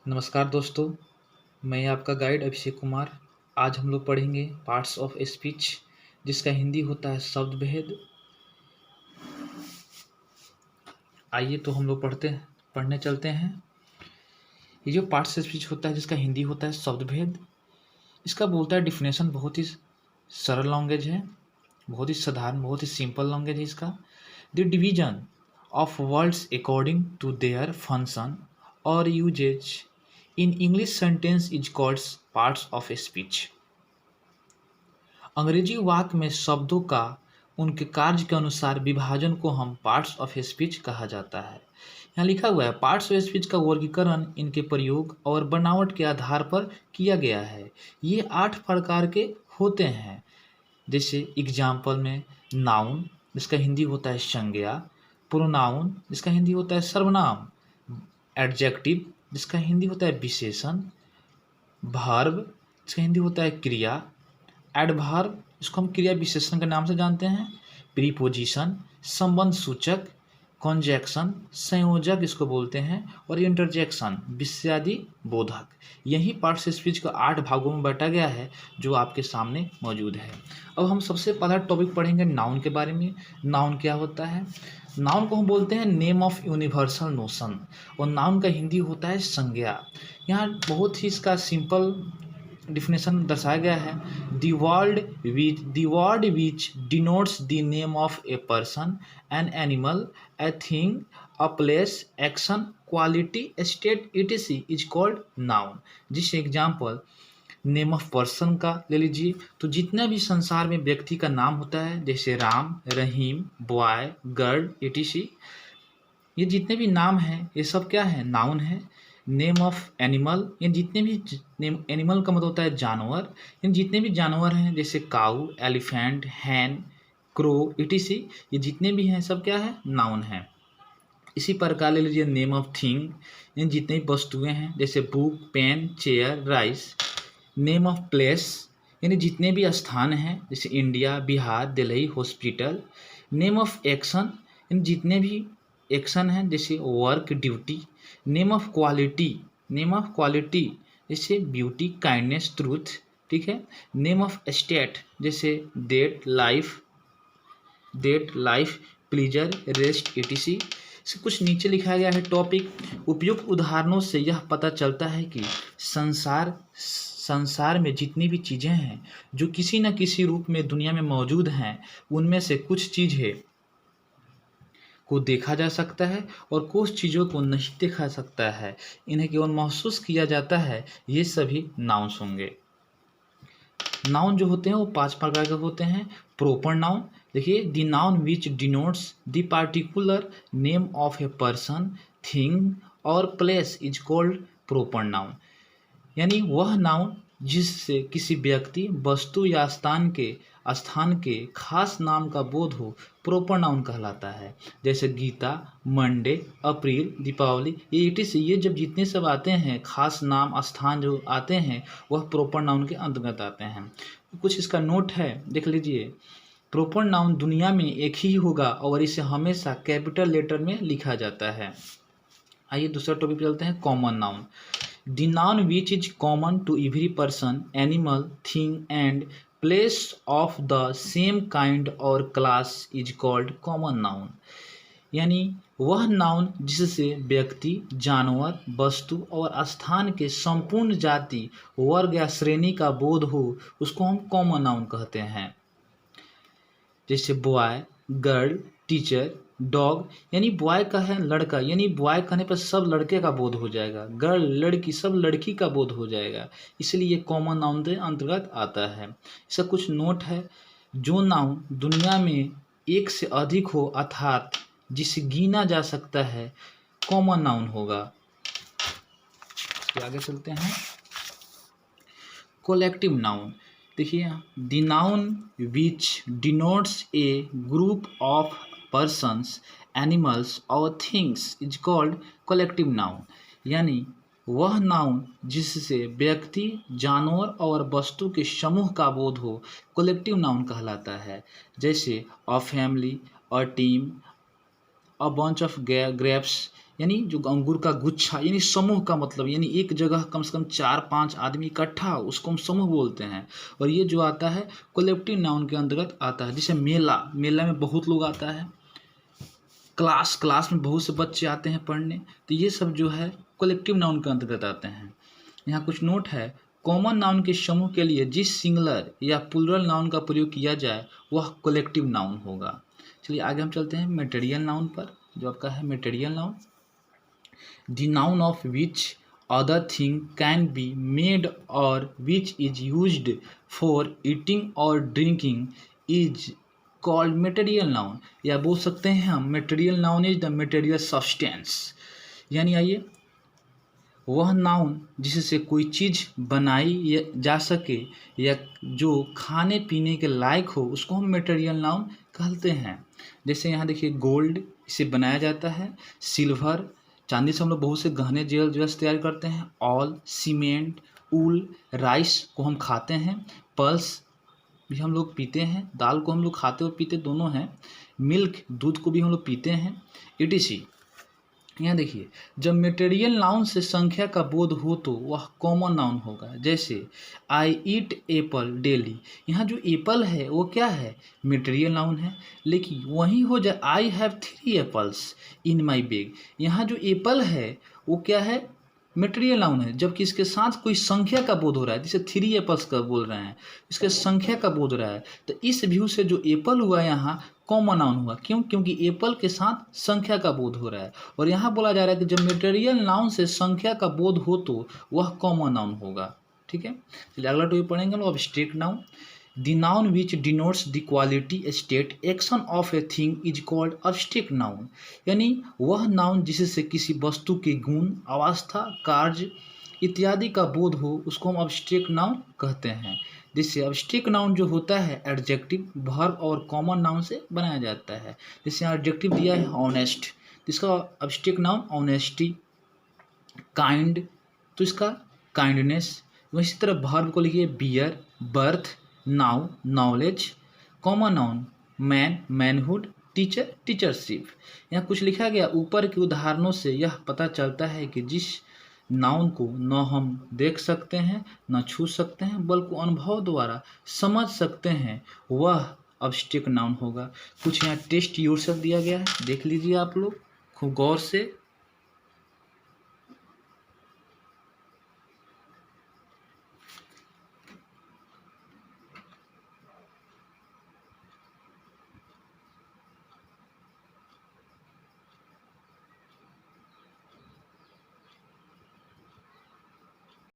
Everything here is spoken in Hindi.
नमस्कार दोस्तों, मैं आपका गाइड अभिषेक कुमार। आज हम लोग पढ़ेंगे पार्ट्स ऑफ स्पीच, जिसका हिंदी होता है शब्द भेद। आइए तो हम लोग पढ़ने चलते हैं। ये जो पार्ट्स ऑफ स्पीच होता है जिसका हिंदी होता है शब्द भेद, इसका बोलता है डिफिनेशन बहुत ही सरल लैंग्वेज है, बहुत ही साधारण, बहुत ही सिंपल लैंग्वेज है इसका। The division of words according to their function और usages in English sentence is called parts of speech. अंग्रेजी वाक्य में शब्दों का उनके कार्य के अनुसार विभाजन को हम पार्ट्स ऑफ स्पीच कहा जाता है। यहाँ लिखा हुआ है पार्ट्स ऑफ स्पीच का वर्गीकरण इनके प्रयोग और बनावट के आधार पर किया गया है। ये 8 प्रकार के होते हैं। जैसे एग्जाम्पल में नाउन, जिसका हिंदी होता है संज्ञा। प्रोनाउन, जिसका हिंदी होता है सर्वनाम। एडजेक्टिव, जिसका हिंदी होता है विशेषण। वर्ब, जिसका हिंदी होता है क्रिया। एडवर्ब, इसको हम क्रिया विशेषण के नाम से जानते हैं। प्रीपोजिशन, संबंध सूचक। कॉन्जैक्शन, संयोजक इसको बोलते हैं। और इंटरजेक्शन, विषयादि बोधक। यही पार्ट्स ऑफ स्पीच को 8 भागों में बांटा गया है जो आपके सामने मौजूद है। अब हम सबसे पहला टॉपिक पढ़ेंगे नाउन के बारे में। नाउन क्या होता है? नाउन को हम बोलते हैं नेम ऑफ यूनिवर्सल नोशन, और नाउन का हिंदी होता है संज्ञा। यहाँ बहुत ही इसका सिंपल डिफिनेशन दर्शाया गया है। The word which denotes the name of a person, an animal, a thing, a place, action, quality, state etc is called noun. जिस एग्जाम्पल नेम ऑफ पर्सन का ले लीजिए, तो जितना भी संसार में व्यक्ति का नाम होता है, जैसे राम, रहीम, बॉय, गर्ल etc, ये जितने भी नाम हैं ये सब क्या है? नाउन है। नेम ऑफ एनिमल, ये जितने भी नेम, एनिमल का मतलब होता है जानवर, इन जितने भी जानवर हैं जैसे काऊ, एलिफेंट, हैन, क्रो etc, ये जितने भी हैं सब क्या है? नाउन है। इसी प्रकार ले लीजिए नेम ऑफ थिंग, इन जितने भी वस्तुएं हैं जैसे book, pen, chair, rice. Name of place, यानी जितने भी स्थान हैं जैसे India, Bihar, Delhi, hospital. Name of action, इन जितने भी एक्शन हैं जैसे work, duty. Name of quality, name of quality जैसे ब्यूटी, काइंडनेस, ट्रूथ। ठीक है। नेम ऑफ स्टेट, जैसे date, life, pleasure, rest etc। से कुछ नीचे लिखा गया है टॉपिक। उपयुक्त उदाहरणों से यह पता चलता है कि संसार में जितनी भी चीज़ें हैं जो किसी न किसी रूप में दुनिया में मौजूद हैं, उनमें से कुछ चीज़ें को देखा जा सकता है और कुछ चीज़ों को नहीं देखा सकता है, इन्हें केवल महसूस किया जाता है। ये सभी नाउन्स होंगे। नाउन जो होते हैं वो 5 प्रकार के होते हैं। प्रोपर नाउन, देखिए the noun which denotes the particular name of a person, thing और place is called proper noun. यानी वह नाउन जिससे किसी व्यक्ति, वस्तु या स्थान के खास नाम का बोध हो, प्रोपर नाउन कहलाता है। जैसे गीता, मंडे, अप्रैल, दीपावली ये etc, ये जब जितने सब आते हैं खास नाम, स्थान जो आते हैं वह प्रोपर नाउन के अंतर्गत आते हैं। कुछ इसका नोट है, देख लीजिए। प्रोपर नाउन दुनिया में एक ही होगा और इसे हमेशा कैपिटल लेटर में लिखा जाता है। आइए दूसरा टॉपिक चलते हैं, common noun. The noun which is common to every person, animal, thing and place of the same kind or class is called common noun। यानी वह नाउन जिससे व्यक्ति, जानवर, वस्तु और स्थान के संपूर्ण जाति, वर्ग या श्रेणी का बोध हो, उसको हम कॉमन नाउन कहते हैं। जैसे बॉय, गर्ल, टीचर, डॉग। यानी बॉय का है लड़का, यानी बॉय कहने पर सब लड़के का बोध हो जाएगा। गर्ल लड़की, सब लड़की का बोध हो जाएगा, इसलिए ये कॉमन नाउन के अंतर्गत आता है। इसका कुछ नोट है। जो नाउन दुनिया में एक से अधिक हो अर्थात जिसे गिना जा सकता है, कॉमन नाउन होगा। आगे चलते हैं, कलेक्टिव नाउन। देखिए the noun which denotes a group of persons, animals और things is called collective noun. यानी वह नाउन जिससे व्यक्ति, जानवर और वस्तु के समूह का बोध हो, कलेक्टिव नाउन कहलाता है। जैसे a family, a team, a bunch of grapes, यानी जो अंगूर का गुच्छा, यानी समूह का मतलब, यानी एक जगह कम से कम 4-5 आदमी इकट्ठा, उसको हम समूह बोलते हैं। और ये जो आता है कलेक्टिव नाउन के अंतर्गत आता है। जैसे मेला, मेला में बहुत लोग आता है, क्लास में बहुत से बच्चे आते हैं पढ़ने, तो ये सब जो है कलेक्टिव नाउन के अंतर्गत आते हैं। यहाँ कुछ नोट है, कॉमन नाउन के समूह के लिए जिस सिंगुलर या प्लूरल नाउन का प्रयोग किया जाए वह कलेक्टिव नाउन होगा। चलिए आगे हम चलते हैं मटेरियल नाउन पर, जो आपका है material noun. The noun of which other thing can be made और which is used for eating और drinking is called material noun, या बोल सकते हैं हम material noun is the material substance. यानी आइए, वह नाउन जिससे कोई चीज़ बनाई जा सके या जो खाने पीने के लायक हो, उसको हम मटेरियल नाउन कहते हैं। जैसे यहाँ देखिए, गोल्ड, इसे बनाया जाता है। सिल्वर, चांदी से हम लोग बहुत से गहने ज्वेल्स तैयार करते हैं। ऑल, सीमेंट, ऊल, राइस को हम खाते हैं। पल्स भी हम लोग पीते हैं, दाल को हम लोग खाते और पीते दोनों हैं। मिल्क, दूध को भी हम लोग पीते हैं, etc। यहाँ देखिए, जब मटेरियल नाउन से संख्या का बोध हो तो वह कॉमन नाउन होगा। जैसे आई ईट एप्पल डेली, यहाँ जो एप्पल है वो क्या है, मटेरियल नाउन है। लेकिन वहीं हो जाए I have 3 apples in my bag, यहाँ जो एप्पल है वो क्या है, मटेरियल नाउन है। जबकि इसके साथ कोई संख्या का बोध हो रहा है, जैसे 3 एप्पल्स का बोल रहे हैं, इसके संख्या का बोध हो रहा है, तो इस व्यू से जो एप्पल हुआ यहाँ कॉमन नाउन हुआ। क्यों? क्योंकि एप्पल के साथ संख्या का बोध हो रहा है। और यहाँ बोला जा रहा है कि जब मटेरियल नाउन से संख्या का बोध हो तो वह कॉमन नाउन होगा। ठीक है, चलिए अगला टॉपिक पढ़ेंगे लोग, abstract noun. The noun which denotes the quality, state, action of a thing is called abstract noun. यानी वह नाउन जिससे किसी वस्तु के गुण, अवस्था, कार्य इत्यादि का बोध हो, उसको हम अब्स्ट्रैक्ट नाउन कहते हैं। जिससे अब्स्ट्रैक्ट नाउन जो होता है एडजेक्टिव, वर्ब और कॉमन नाउन से बनाया जाता है। जैसे यहाँ एडजेक्टिव दिया है ऑनेस्ट, इसका अब्स्ट्रैक्ट नाउन ऑनेस्टी। काइंड, तो इसका काइंडनेस। इसी तरह वर्ब को लिखिए bear, birth, know, knowledge. Common noun man, manhood, teacher, teachership. यहाँ कुछ लिखा गया, ऊपर के उदाहरणों से यह पता चलता है कि जिस नाउन को न हम देख सकते हैं न छू सकते हैं बल्कि अनुभव द्वारा समझ सकते हैं, वह अब्स्ट्रैक्ट नाउन होगा। कुछ यहाँ टेस्ट योरसेल्फ दिया गया है, देख लीजिए आप लोग खूब गौर से।